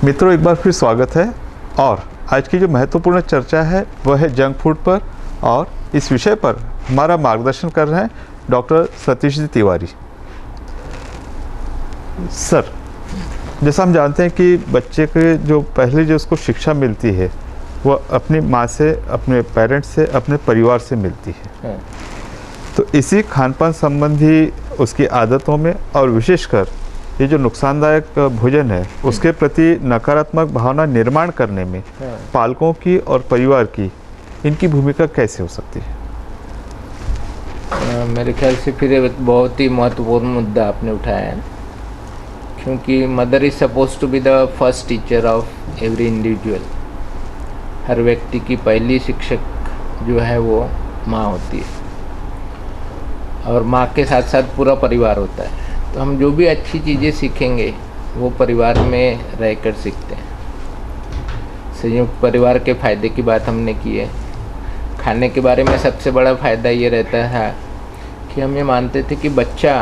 मित्रों, एक बार फिर स्वागत है। और आज की जो महत्वपूर्ण चर्चा है वह है जंक फूड पर, और इस विषय पर हमारा मार्गदर्शन कर रहे हैं डॉक्टर सतीश जी तिवारी। सर, जैसा हम जानते हैं कि बच्चे के जो पहले जो उसको शिक्षा मिलती है वह अपनी माँ से, अपने पेरेंट्स से, अपने परिवार से मिलती है। तो इसी खान पान संबंधी उसकी आदतों में और विशेषकर ये जो नुकसानदायक भोजन है उसके प्रति नकारात्मक भावना निर्माण करने में पालकों की और परिवार की इनकी भूमिका कैसे हो सकती है? मेरे ख्याल से फिर एक बहुत ही महत्वपूर्ण मुद्दा आपने उठाया है, क्योंकि mother is suppose to be the first teacher of every individual. हर व्यक्ति की पहली शिक्षक जो है वो माँ होती है, और माँ के साथ साथ पूरा परिवार होता है। तो हम जो भी अच्छी चीज़ें सीखेंगे वो परिवार में रहकर सीखते हैं। संयुक्त परिवार के फ़ायदे की बात हमने की है। खाने के बारे में सबसे बड़ा फ़ायदा ये रहता है कि हम ये मानते थे कि बच्चा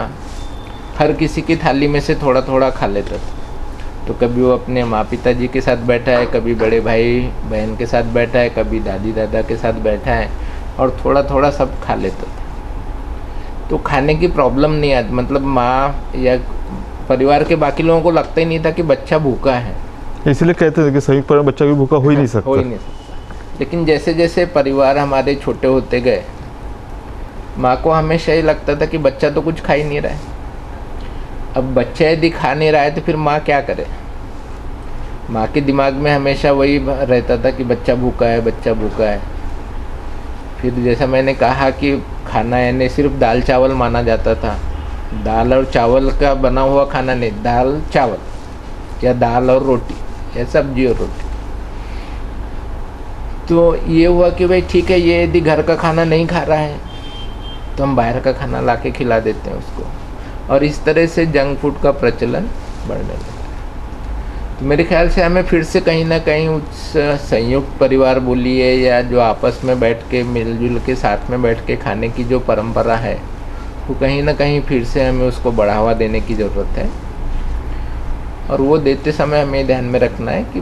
हर किसी की थाली में से थोड़ा थोड़ा खा लेता था। तो कभी वो अपने माँ पिताजी के साथ बैठा है, कभी बड़े भाई बहन के साथ बैठा है, कभी दादी दादा के साथ बैठा है, और थोड़ा थोड़ा सब खा लेता था। तो खाने की प्रॉब्लम नहीं आती, मतलब माँ या परिवार के बाकी लोगों को लगता ही नहीं था कि बच्चा भूखा है। इसलिए कहते थे कि संयुक्त परिवार बच्चा भी भूखा हो ही नहीं सकता। हो ही नहीं सकता। लेकिन जैसे जैसे परिवार हमारे छोटे होते गए, माँ को हमेशा ही लगता था कि बच्चा तो कुछ खा ही नहीं रहा है। अब बच्चा यदि खा नहीं रहा है तो फिर माँ क्या करे? माँ के दिमाग में हमेशा वही रहता था कि बच्चा भूखा है, बच्चा भूखा है। फिर जैसा मैंने कहा कि खाना यानी सिर्फ दाल चावल माना जाता था। दाल और चावल का बना हुआ खाना नहीं, दाल चावल या दाल और रोटी या सब्जी और रोटी। तो ये हुआ कि भाई ठीक है, ये यदि घर का खाना नहीं खा रहा है तो हम बाहर का खाना ला के खिला देते हैं उसको, और इस तरह से जंक फूड का प्रचलन बढ़ने लगा। तो मेरे ख्याल से हमें फिर से कहीं ना कहीं उस संयुक्त परिवार बोलिए या जो आपस में बैठ के मिलजुल के साथ में बैठ के खाने की जो परंपरा है वो कहीं ना कहीं फिर से हमें उसको बढ़ावा देने की ज़रूरत है। और वो देते समय हमें ध्यान में रखना है कि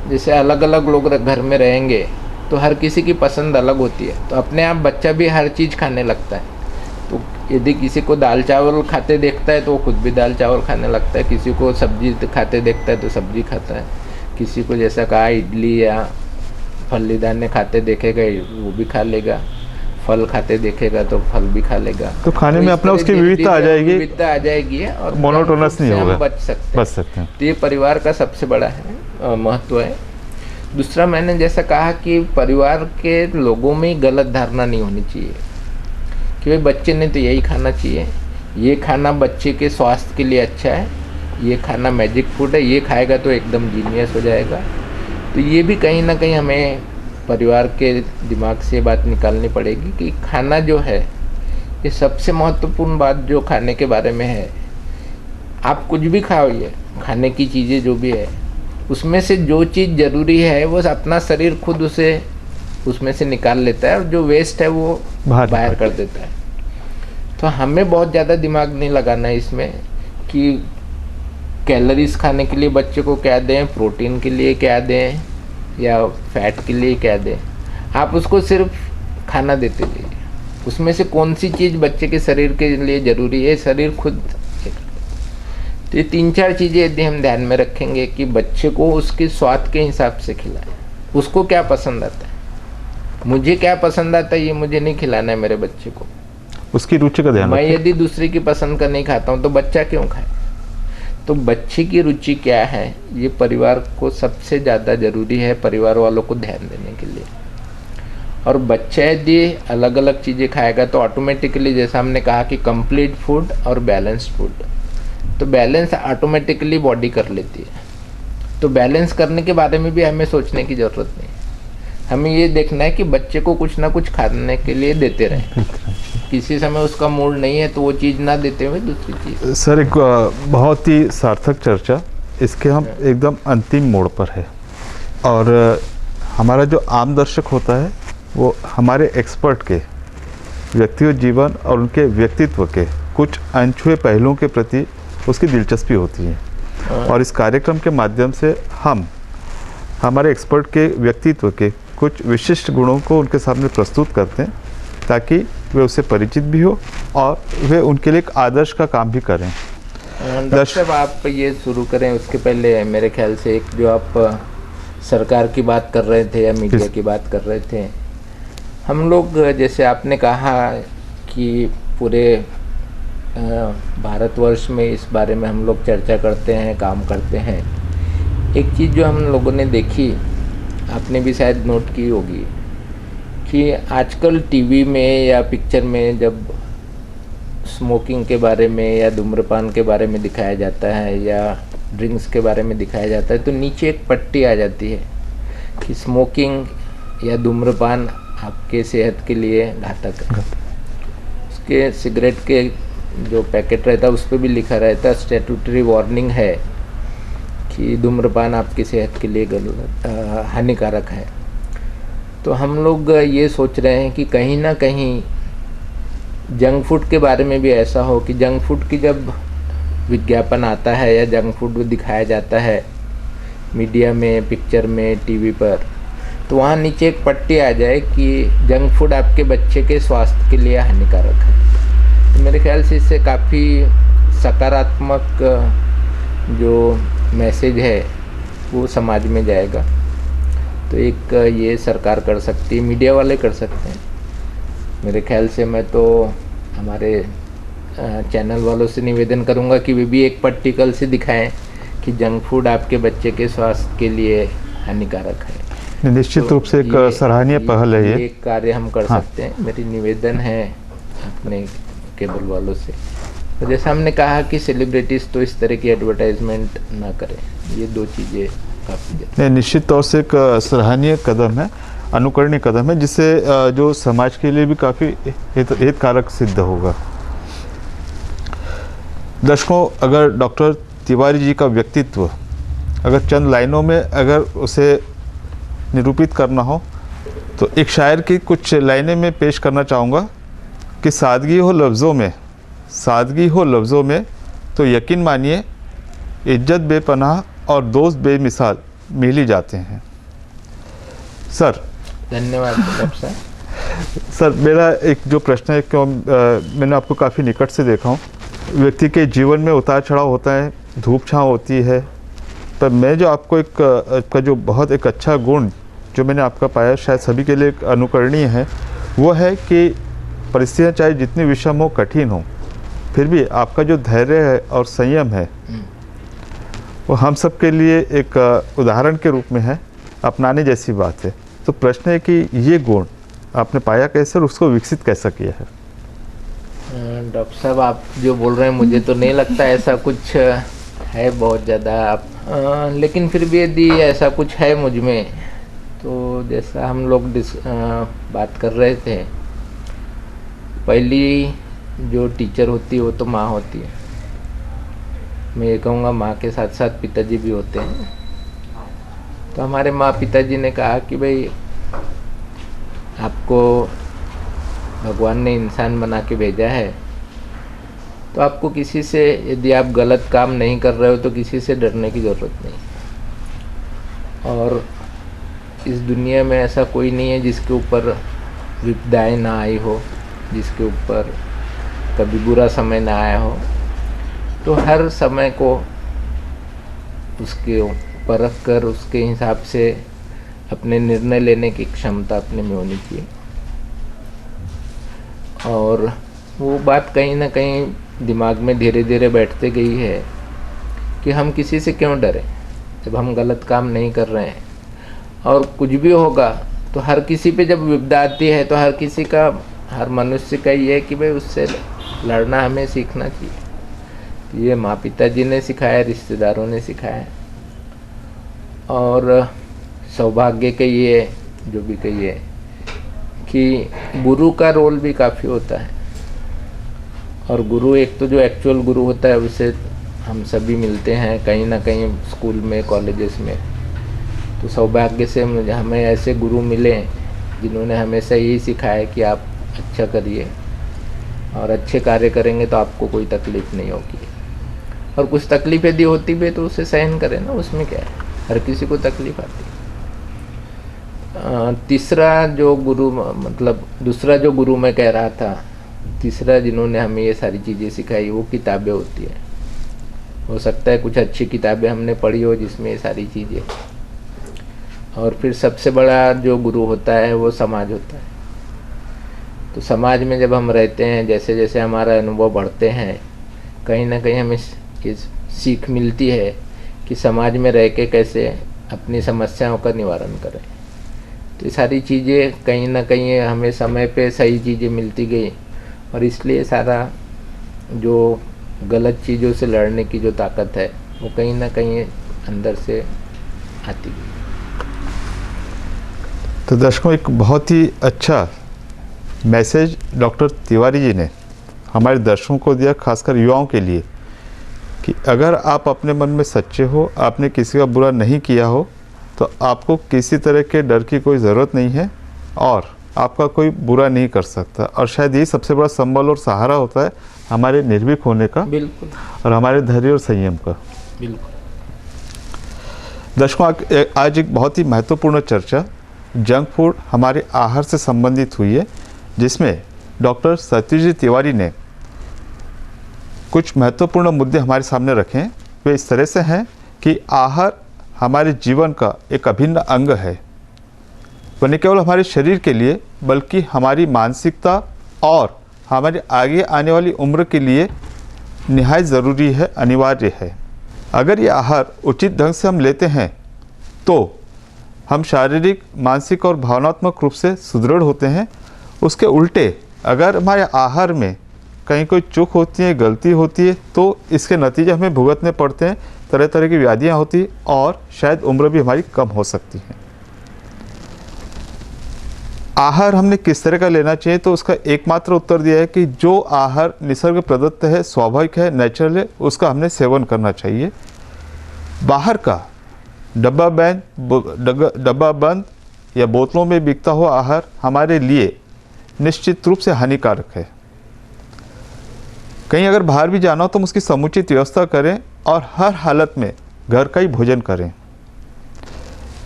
जैसे अलग अलग लोग घर में रहेंगे तो हर किसी की पसंद अलग होती है, तो अपने आप बच्चा भी हर चीज़ खाने लगता है। तो यदि किसी को दाल चावल खाते देखता है तो वो खुद भी दाल चावल खाने लगता है, किसी को सब्जी खाते देखता है तो सब्जी खाता है, किसी को जैसा कहा इडली या फली दाने खाते देखेगा वो भी खा लेगा, फल खाते देखेगा तो फल भी खा लेगा। तो खाने में अपना उसकी विविधता आ जाएगी और मोनोटोनस नहीं होगा, बच सकते हैं। तो ये परिवार का सबसे बड़ा है महत्व है। दूसरा, मैंने जैसा कहा कि परिवार के लोगों में गलत धारणा नहीं होनी चाहिए कि भाई बच्चे ने तो यही खाना चाहिए, ये खाना बच्चे के स्वास्थ्य के लिए अच्छा है, ये खाना मैजिक फूड है, ये खाएगा तो एकदम जीनियस हो जाएगा। तो ये भी कहीं ना कहीं हमें परिवार के दिमाग से बात निकालनी पड़ेगी कि खाना जो है ये सबसे महत्वपूर्ण बात जो खाने के बारे में है। आप कुछ भी खाओ, खाने की चीज़ें जो भी है उसमें से जो चीज़ ज़रूरी है वो अपना शरीर खुद उसे उसमें से निकाल लेता है, और जो वेस्ट है वो बाहर कर देता है। तो हमें बहुत ज़्यादा दिमाग नहीं लगाना है इसमें कि कैलोरीज खाने के लिए बच्चे को क्या दें, प्रोटीन के लिए क्या दें, या फैट के लिए क्या दें। आप उसको सिर्फ खाना देते जाइए, उसमें से कौन सी चीज़ बच्चे के शरीर के लिए ज़रूरी है शरीर खुद। तो ये 3-4 चीज़ें यदि हम ध्यान में रखेंगे कि बच्चे को उसके स्वाद के हिसाब से खिलाएं, उसको क्या पसंद आता है, मुझे क्या पसंद आता है ये मुझे नहीं खिलाना है मेरे बच्चे को, उसकी रुचि का ध्यान मैं यदि दूसरे की पसंद का नहीं खाता हूँ तो बच्चा क्यों खाए? तो बच्चे की रुचि क्या है ये परिवार को सबसे ज़्यादा ज़रूरी है, परिवार वालों को ध्यान देने के लिए। और बच्चा यदि अलग अलग चीज़ें खाएगा तो ऑटोमेटिकली, जैसा हमने कहा कि कंप्लीट फूड और बैलेंस्ड फूड, तो बैलेंस ऑटोमेटिकली बॉडी कर लेती है। तो बैलेंस करने के बारे में भी हमें सोचने की ज़रूरत नहीं है। हमें ये देखना है कि बच्चे को कुछ ना कुछ खाने के लिए देते रहें। किसी समय उसका मूड नहीं है तो वो चीज़ ना देते हुए दूसरी चीज़। सर, एक बहुत ही सार्थक चर्चा, इसके हम एकदम अंतिम मोड़ पर है। और हमारा जो आम दर्शक होता है वो हमारे एक्सपर्ट के व्यक्तिगत जीवन और उनके व्यक्तित्व के कुछ अनछुए पहलुओं के प्रति उसकी दिलचस्पी होती है। और इस कार्यक्रम के माध्यम से हम हमारे एक्सपर्ट के व्यक्तित्व के कुछ विशिष्ट गुणों को उनके सामने प्रस्तुत करते हैं ताकि वे उससे परिचित भी हो और वे उनके लिए एक आदर्श का काम भी करें। डॉक्टर साहब, आप ये शुरू करें उसके पहले मेरे ख्याल से एक जो आप सरकार की बात कर रहे थे या मीडिया की बात कर रहे थे, हम लोग जैसे आपने कहा कि पूरे भारतवर्ष में इस बारे में हम लोग चर्चा करते हैं, काम करते हैं। एक चीज़ जो हम लोगों ने देखी, आपने भी शायद नोट की होगी, कि आजकल टीवी में या पिक्चर में जब स्मोकिंग के बारे में या धूम्रपान के बारे में दिखाया जाता है या ड्रिंक्स के बारे में दिखाया जाता है तो नीचे एक पट्टी आ जाती है कि स्मोकिंग या धूम्रपान आपके सेहत के लिए घातक है। उसके सिगरेट के जो पैकेट रहता है उस पर भी लिखा रहता है, स्टैट्यूटरी वार्निंग है कि धूम्रपान आपकी सेहत के लिए हानिकारक है। तो हम लोग ये सोच रहे हैं कि कहीं ना कहीं जंक फूड के बारे में भी ऐसा हो कि जंक फूड की जब विज्ञापन आता है या जंक फूड दिखाया जाता है मीडिया में, पिक्चर में, टीवी पर, तो वहाँ नीचे एक पट्टी आ जाए कि जंक फूड आपके बच्चे के स्वास्थ्य के लिए हानिकारक है। तो मेरे ख्याल से इससे काफ़ी सकारात्मक जो मैसेज है वो समाज में जाएगा। तो एक ये सरकार कर सकती है, मीडिया वाले कर सकते हैं। मेरे ख्याल से मैं तो हमारे चैनल वालों से निवेदन करूंगा कि वे भी एक पट्टिकल से दिखाएं कि जंक फूड आपके बच्चे के स्वास्थ्य के लिए हानिकारक है। निश्चित रूप से एक सराहनीय पहल है ये कार्य हम कर सकते हैं। मेरी निवेदन है अपने केबल वालों से। तो जैसा हमने कहा कि सेलिब्रिटीज़ तो इस तरह की एडवर्टाइजमेंट ना करें, ये दो चीज़ें काफ़ी निश्चित तौर से एक सराहनीय कदम है, अनुकरणीय कदम है, जिससे जो समाज के लिए भी काफ़ी हितकारक सिद्ध होगा। दर्शकों, अगर डॉक्टर तिवारी जी का व्यक्तित्व अगर चंद लाइनों में अगर उसे निरूपित करना हो तो एक शायर की कुछ लाइनें मैं पेश करना चाहूँगा कि सादगी हो लफ्ज़ों में, सादगी हो लफ्ज़ों में तो यकीन मानिए इज्जत बेपनाह और दोस्त बेमिसाल मिल ही जाते हैं। सर धन्यवाद डॉक्टर साहब। सर, मेरा एक जो प्रश्न है, क्यों मैंने आपको काफ़ी निकट से देखा हूँ, व्यक्ति के जीवन में उतार चढ़ाव होता है, धूप छाँव होती है, पर मैं जो आपको का जो बहुत एक अच्छा गुण जो मैंने आपका पाया, शायद सभी के लिए अनुकरणीय है, वो है कि परिस्थितियाँ चाहे जितनी विषम हो, कठिन हो, फिर भी आपका जो धैर्य है और संयम है वो हम सब के लिए एक उदाहरण के रूप में है, अपनाने जैसी बात है। तो प्रश्न है कि ये गुण आपने पाया कैसे और उसको विकसित कैसा किया है? डॉक्टर साहब, आप जो बोल रहे हैं मुझे तो नहीं लगता ऐसा कुछ है बहुत ज़्यादा आप, लेकिन फिर भी यदि ऐसा कुछ है मुझ में, तो जैसा हम लोग बात कर रहे थे, पहली जो टीचर होती है वो तो माँ होती है। मैं ये कहूँगा माँ के साथ साथ पिताजी भी होते हैं। तो हमारे माँ पिताजी ने कहा कि भाई आपको भगवान ने इंसान बना के भेजा है, तो आपको किसी से, यदि आप गलत काम नहीं कर रहे हो तो किसी से डरने की ज़रूरत नहीं। और इस दुनिया में ऐसा कोई नहीं है जिसके ऊपर विपदाएं ना आई हो, जिसके ऊपर कभी बुरा समय ना आया हो। तो हर समय को उसके परख कर उसके हिसाब से अपने निर्णय लेने की क्षमता अपने में होनी चाहिए। और वो बात कहीं ना कहीं दिमाग में धीरे धीरे बैठते गई है कि हम किसी से क्यों डरें जब हम गलत काम नहीं कर रहे हैं। और कुछ भी होगा तो हर किसी पे जब विपदा आती है तो हर किसी का, हर मनुष्य का ये है कि भाई उससे लड़ना हमें सीखना चाहिए। तो ये माँ पिताजी ने सिखाया, रिश्तेदारों ने सिखाया, और सौभाग्य के ये जो भी कहिए कि गुरु का रोल भी काफ़ी होता है। और गुरु, एक तो जो एक्चुअल गुरु होता है उसे हम सभी मिलते हैं कहीं ना कहीं स्कूल में, कॉलेजेस में। तो सौभाग्य से हमें ऐसे गुरु मिले जिन्होंने हमेशा यही सिखाया कि आप अच्छा करिए और अच्छे कार्य करेंगे तो आपको कोई तकलीफ़ नहीं होगी। और कुछ तकलीफ यदि होती भी तो उसे सहन करें ना, उसमें क्या है, हर किसी को तकलीफ आती है। तीसरा जो गुरु, मतलब दूसरा जो गुरु मैं कह रहा था, तीसरा जिन्होंने हमें ये सारी चीज़ें सिखाई वो किताबें होती है। हो सकता है कुछ अच्छी किताबें हमने पढ़ी हो जिसमें ये सारी चीज़ें, और फिर सबसे बड़ा जो गुरु होता है वो समाज होता है। तो समाज में जब हम रहते हैं, जैसे जैसे हमारा अनुभव बढ़ते हैं, कहीं ना कहीं हमें ये सीख मिलती है कि समाज में रह के कैसे अपनी समस्याओं का निवारण करें। तो ये सारी चीज़ें कहीं ना कहीं हमें समय पे सही चीज़ें मिलती गई, और इसलिए सारा जो गलत चीज़ों से लड़ने की जो ताकत है वो कहीं ना कहीं अंदर से आती गई। तो दर्शकों, एक बहुत ही अच्छा मैसेज डॉक्टर तिवारी जी ने हमारे दर्शकों को दिया, खासकर युवाओं के लिए, कि अगर आप अपने मन में सच्चे हो, आपने किसी का बुरा नहीं किया हो, तो आपको किसी तरह के डर की कोई ज़रूरत नहीं है और आपका कोई बुरा नहीं कर सकता। और शायद यही सबसे बड़ा संबल और सहारा होता है हमारे निर्भीक होने का, बिल्कुल, और हमारे धैर्य और संयम का। बिल्कुल। दर्शकों, आज एक बहुत ही महत्वपूर्ण चर्चा जंक फूड, हमारे आहार से संबंधित हुई है, जिसमें डॉक्टर सत्यजीत तिवारी ने कुछ महत्वपूर्ण मुद्दे हमारे सामने रखे हैं। वे इस तरह से हैं कि आहार हमारे जीवन का एक अभिन्न अंग है, वह न केवल हमारे शरीर के लिए बल्कि हमारी मानसिकता और हमारे आगे आने वाली उम्र के लिए निहायत ज़रूरी है, अनिवार्य है। अगर ये आहार उचित ढंग से हम लेते हैं तो हम शारीरिक, मानसिक और भावनात्मक रूप से सुदृढ़ होते हैं। उसके उल्टे अगर हमारे आहार में कहीं कोई चूक होती है, गलती होती है, तो इसके नतीजे हमें भुगतने पड़ते हैं, तरह तरह की व्याधियाँ होती हैं और शायद उम्र भी हमारी कम हो सकती है। आहार हमने किस तरह का लेना चाहिए, तो उसका एकमात्र उत्तर दिया है कि जो आहार निसर्ग प्रदत्त है, स्वाभाविक है, नेचुरल है, उसका हमने सेवन करना चाहिए। बाहर का डब्बा बंद या बोतलों में बिकता हुआ आहार हमारे लिए निश्चित रूप से हानिकारक है। कहीं अगर बाहर भी जाना हो तो हम उसकी समुचित व्यवस्था करें और हर हालत में घर का ही भोजन करें,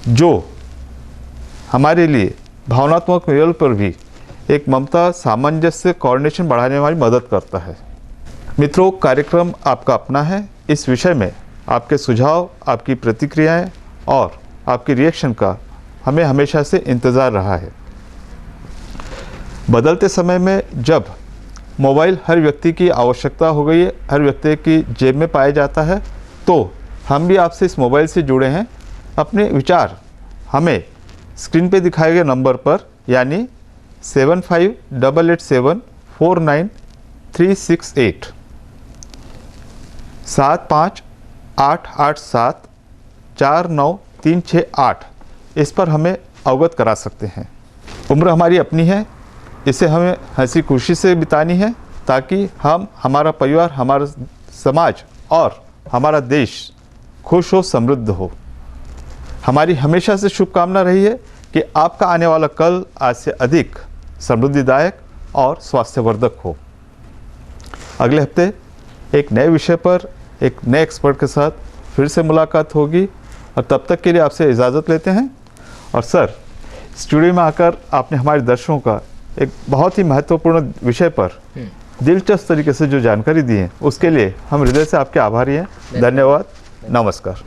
जो हमारे लिए भावनात्मक लेवल पर भी एक ममता, सामंजस्य, कोऑर्डिनेशन बढ़ाने में हमारी मदद करता है। मित्रों, कार्यक्रम आपका अपना है। इस विषय में आपके सुझाव, आपकी प्रतिक्रियाएं और आपकी रिएक्शन का हमें हमेशा से इंतज़ार रहा है। बदलते समय में जब मोबाइल हर व्यक्ति की आवश्यकता हो गई है, हर व्यक्ति की जेब में पाया जाता है, तो हम भी आपसे इस मोबाइल से जुड़े हैं। अपने विचार हमें स्क्रीन पे दिखाए गए नंबर पर, यानी 7588749368 7588749368 इस पर हमें अवगत करा सकते हैं। उम्र हमारी अपनी है, इसे हमें हंसी खुशी से बितानी है, ताकि हम, हमारा परिवार, हमारा समाज और हमारा देश खुश हो, समृद्ध हो। हमारी हमेशा से शुभकामना रही है कि आपका आने वाला कल आज से अधिक समृद्धिदायक और स्वास्थ्यवर्धक हो। अगले हफ्ते एक नए विषय पर एक नए एक्सपर्ट के साथ फिर से मुलाकात होगी, और तब तक के लिए आपसे इजाज़त लेते हैं। और सर, स्टूडियो में आकर आपने हमारे दर्शकों का एक बहुत ही महत्वपूर्ण विषय पर दिलचस्प तरीके से जो जानकारी दी है, उसके लिए हम हृदय से आपके आभारी हैं। धन्यवाद। नमस्कार।